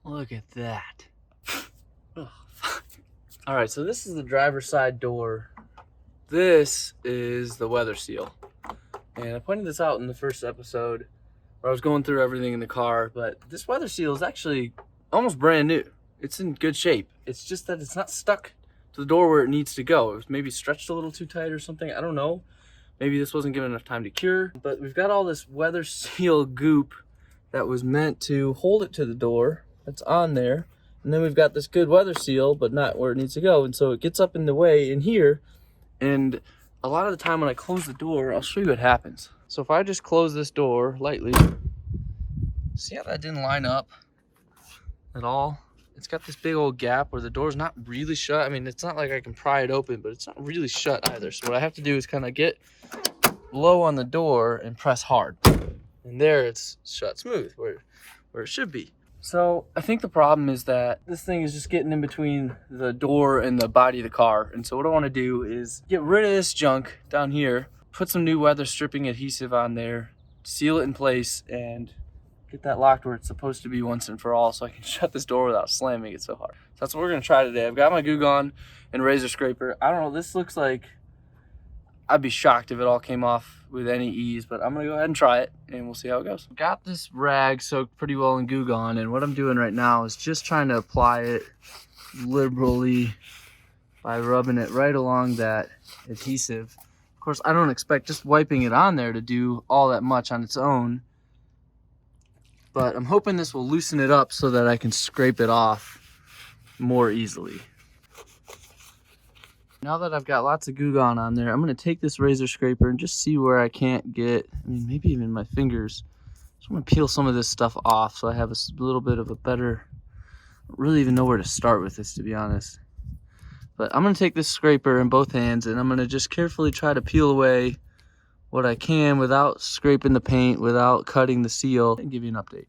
Look at that. Oh, fuck. All right, so this is the driver's side door. This is the weather seal. And I pointed this out in the first episode where I was going through everything in the car, but this weather seal is actually almost brand new. It's in good shape. It's just that it's not stuck to the door where it needs to go. It was maybe stretched a little too tight or something. I don't know. Maybe this wasn't given enough time to cure, but we've got all this weather seal goop that was meant to hold it to the door. That's on there. And then we've got this good weather seal, but not where it needs to go. And so it gets up in the way in here. And a lot of the time when I close the door, I'll show you what happens. So if I just close this door lightly, see how that didn't line up at all? It's got this big old gap where the door's not really shut. I mean, it's not like I can pry it open, but it's not really shut either. So what I have to do is kind of get low on the door and press hard. And there it's shut smooth where it should be. So I think the problem is that this thing is just getting in between the door and the body of the car. And so what I want to do is get rid of this junk down here, put some new weather stripping adhesive on there, seal it in place, and get that locked where it's supposed to be once and for all so I can shut this door without slamming it so hard. So that's what we're going to try today. I've got my Goo Gone and razor scraper. I don't know, this looks like, I'd be shocked if it all came off with any ease, but I'm going to go ahead and try it and we'll see how it goes. Got this rag soaked pretty well in Goo Gone, and what I'm doing right now is just trying to apply it liberally by rubbing it right along that adhesive. Of course, I don't expect just wiping it on there to do all that much on its own, but I'm hoping this will loosen it up so that I can scrape it off more easily. Now that I've got lots of Goo Gone on there, I'm going to take this razor scraper and just see where I can't get, I mean, maybe even my fingers. Just want to peel some of this stuff off so I have a little bit of a better, I don't really even know where to start with this, to be honest. But I'm going to take this scraper in both hands and I'm going to just carefully try to peel away what I can without scraping the paint, without cutting the seal, and give you an update.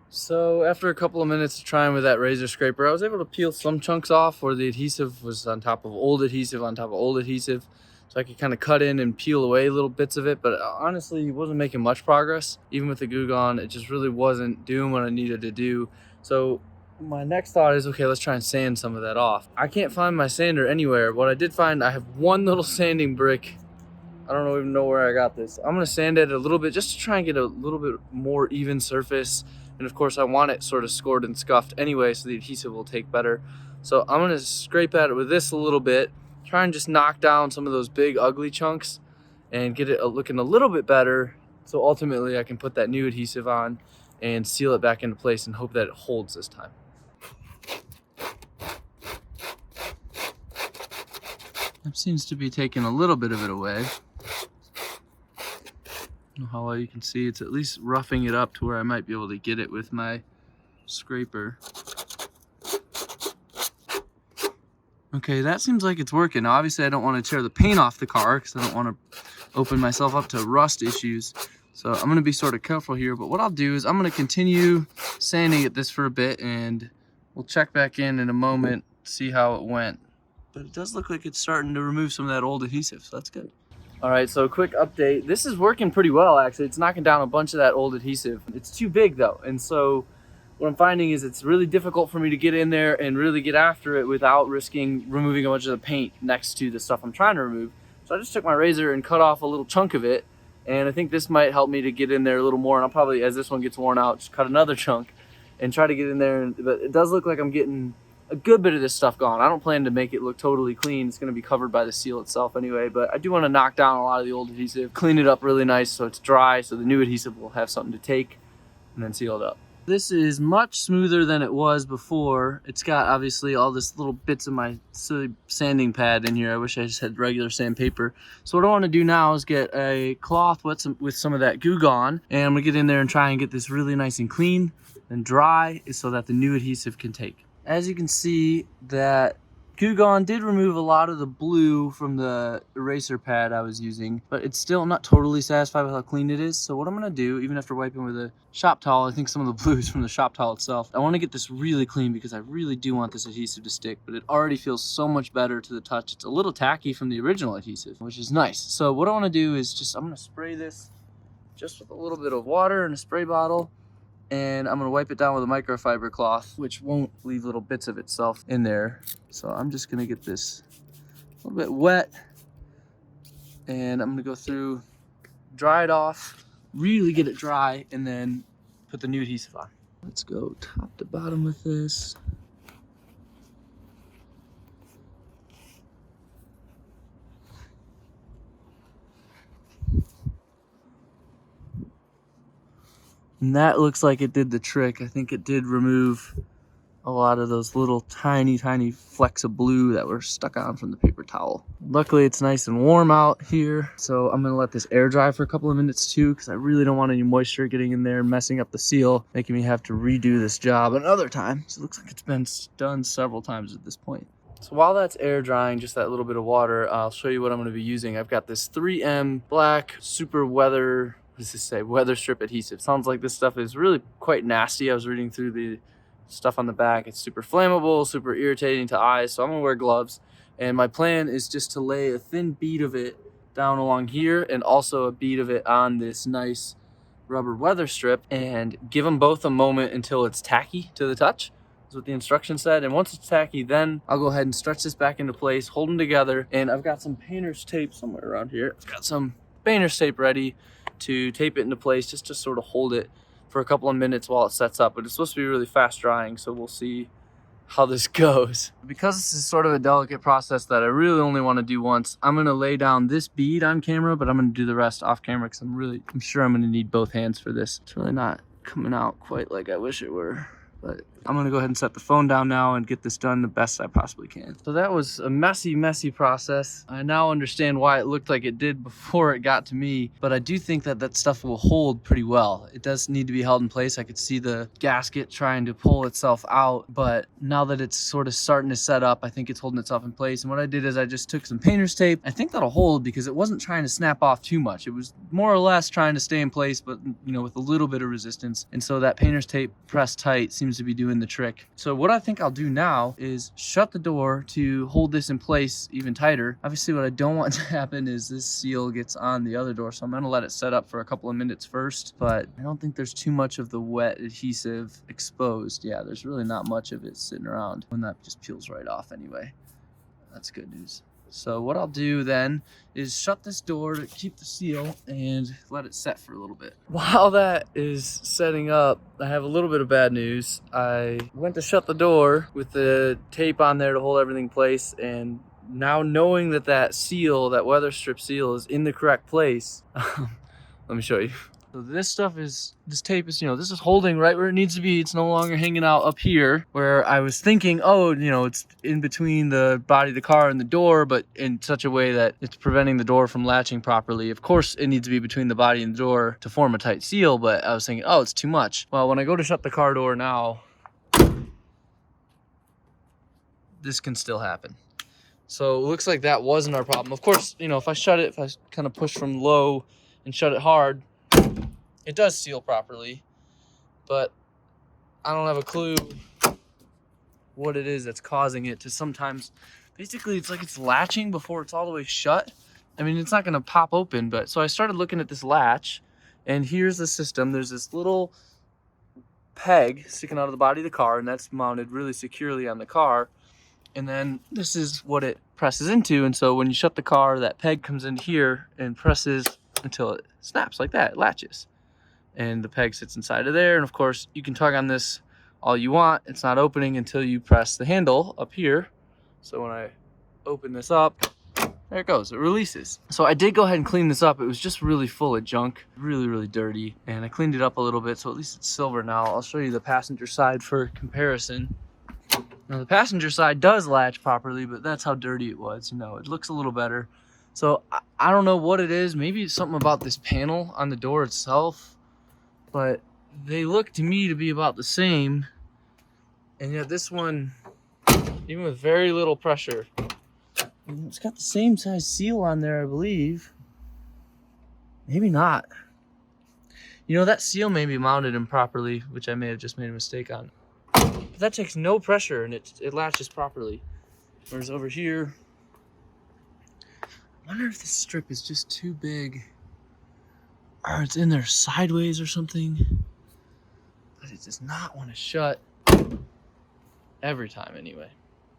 So after a couple of minutes of trying with that razor scraper, I was able to peel some chunks off where the adhesive was on top of old adhesive on top of old adhesive. So I could kind of cut in and peel away little bits of it, but honestly, it wasn't making much progress. Even with the Goo Gone, it just really wasn't doing what I needed to do. So my next thought is, okay, let's try and sand some of that off. I can't find my sander anywhere. What I did find, I have one little sanding brick. I don't even know where I got this. I'm gonna sand it a little bit just to try and get a little bit more even surface. And of course I want it sort of scored and scuffed anyway so the adhesive will take better. So I'm gonna scrape at it with this a little bit, try and just knock down some of those big ugly chunks and get it looking a little bit better. So ultimately I can put that new adhesive on and seal it back into place and hope that it holds this time. That seems to be taking a little bit of it away. I don't know how well you can see, it's at least roughing it up to where I might be able to get it with my scraper. Okay, that seems like it's working. Now, obviously I don't want to tear the paint off the car because I don't want to open myself up to rust issues. So I'm going to be sort of careful here, but what I'll do is I'm going to continue sanding at this for a bit and we'll check back in a moment, see how it went. But it does look like it's starting to remove some of that old adhesive, so that's good. All right, so quick update. This is working pretty well, actually. It's knocking down a bunch of that old adhesive. It's too big though, and so what I'm finding is it's really difficult for me to get in there and really get after it without risking removing a bunch of the paint next to the stuff I'm trying to remove. So I just took my razor and cut off a little chunk of it, and I think this might help me to get in there a little more, and I'll probably, as this one gets worn out, just cut another chunk and try to get in there. But it does look like I'm getting a good bit of this stuff gone. I don't plan to make it look totally clean. It's going to be covered by the seal itself anyway, but I do want to knock down a lot of the old adhesive, clean it up really nice so it's dry, so the new adhesive will have something to take, and then seal it up. This is much smoother than it was before. It's got obviously all this little bits of my silly sanding pad in here. I wish I just had regular sandpaper. So what I want to do now is get a cloth with some of that Goo Gone, and I'm going to get in there and try and get this really nice and clean and dry so that the new adhesive can take. As you can see, that Goo Gone did remove a lot of the blue from the eraser pad I was using, but it's still, I'm not totally satisfied with how clean it is. So what I'm gonna do, even after wiping with a shop towel, I think some of the blue is from the shop towel itself. I wanna get this really clean because I really do want this adhesive to stick, but it already feels so much better to the touch. It's a little tacky from the original adhesive, which is nice. So what I wanna do is I'm gonna spray this just with a little bit of water and a spray bottle. And I'm gonna wipe it down with a microfiber cloth, which won't leave little bits of itself in there. So I'm just gonna get this a little bit wet, and I'm gonna go through, dry it off, really get it dry, and then put the new adhesive on. Let's go top to bottom with this. And that looks like it did the trick. I think it did remove a lot of those little tiny flecks of blue that were stuck on from the paper towel. Luckily it's nice and warm out here, so I'm gonna let this air dry for a couple of minutes too, because I really don't want any moisture getting in there, messing up the seal, making me have to redo this job another time. So it looks like it's been done several times at this point. So while that's air drying, just that little bit of water, I'll show you what I'm gonna be using. I've got this 3M black super weather, what does this say? Weather strip adhesive. Sounds like this stuff is really quite nasty. I was reading through the stuff on the back. It's super flammable, super irritating to eyes, so I'm gonna wear gloves. And my plan is just to lay a thin bead of it down along here and also a bead of it on this nice rubber weather strip, and give them both a moment until it's tacky to the touch. That's what the instruction said. And once it's tacky, then I'll go ahead and stretch this back into place, hold them together. And I've got some painter's tape somewhere around here. I've got some painter's tape ready to tape it into place, just to sort of hold it for a couple of minutes while it sets up. But it's supposed to be really fast drying, so we'll see how this goes. Because this is sort of a delicate process that I really only want to do once, I'm going to lay down this bead on camera, but I'm going to do the rest off camera because I'm sure I'm going to need both hands for this. It's really not coming out quite like I wish it were. But I'm gonna go ahead and set the phone down now and get this done the best I possibly can. So that was a messy process. I now understand why it looked like it did before it got to me, but I do think that that stuff will hold pretty well. It does need to be held in place. I could see the gasket trying to pull itself out, but now that it's sort of starting to set up, I think it's holding itself in place. And what I did is I just took some painter's tape. I think that'll hold because it wasn't trying to snap off too much. It was more or less trying to stay in place, but with a little bit of resistance. And so that painter's tape pressed tight seems to be doing the trick. So what I think I'll do now is shut the door to hold this in place even tighter. Obviously what I don't want to happen is this seal gets on the other door, so I'm gonna let it set up for a couple of minutes first, but I don't think there's too much of the wet adhesive exposed. Yeah, there's really not much of it sitting around, when that just peels right off anyway. That's good news. So what I'll do then is shut this door to keep the seal and let it set for a little bit. While that is setting up, I have a little bit of bad news. I went to shut the door with the tape on there to hold everything in place, and now knowing that that seal, that weather strip seal, is in the correct place, let me show you. So this tape is, this is holding right where it needs to be. It's no longer hanging out up here where I was thinking, oh, it's in between the body of the car and the door, but in such a way that it's preventing the door from latching properly. Of course, it needs to be between the body and the door to form a tight seal, but I was thinking, oh, it's too much. Well, when I go to shut the car door now, this can still happen. So it looks like that wasn't our problem. Of course, if I kind of push from low and shut it hard, it does seal properly, but I don't have a clue what it is that's causing it to sometimes, basically it's like it's latching before it's all the way shut. I mean, it's not gonna pop open, but so I started looking at this latch, and here's the system. There's this little peg sticking out of the body of the car, and that's mounted really securely on the car. And then this is what it presses into, and so when you shut the car, that peg comes in here and presses until it snaps like that, it latches. And the peg sits inside of there, and of course you can tug on this all you want. It's not opening until you press the handle up here. So when I open this up, there it goes, it releases. So I did go ahead and clean this up. It was just really full of junk, really dirty, and I cleaned it up a little bit, so at least it's silver now. I'll show you the passenger side for comparison. Now the passenger side does latch properly, but that's how dirty it was. It looks a little better. So I don't know what it is. Maybe it's something about this panel on the door itself, but they look to me to be about the same. And yet this one, even with very little pressure, it's got the same size seal on there, I believe. Maybe not. That seal may be mounted improperly, which I may have just made a mistake on. But that takes no pressure and it latches properly. Whereas over here, I wonder if this strip is just too big or it's in there sideways or something. But it does not want to shut every time anyway.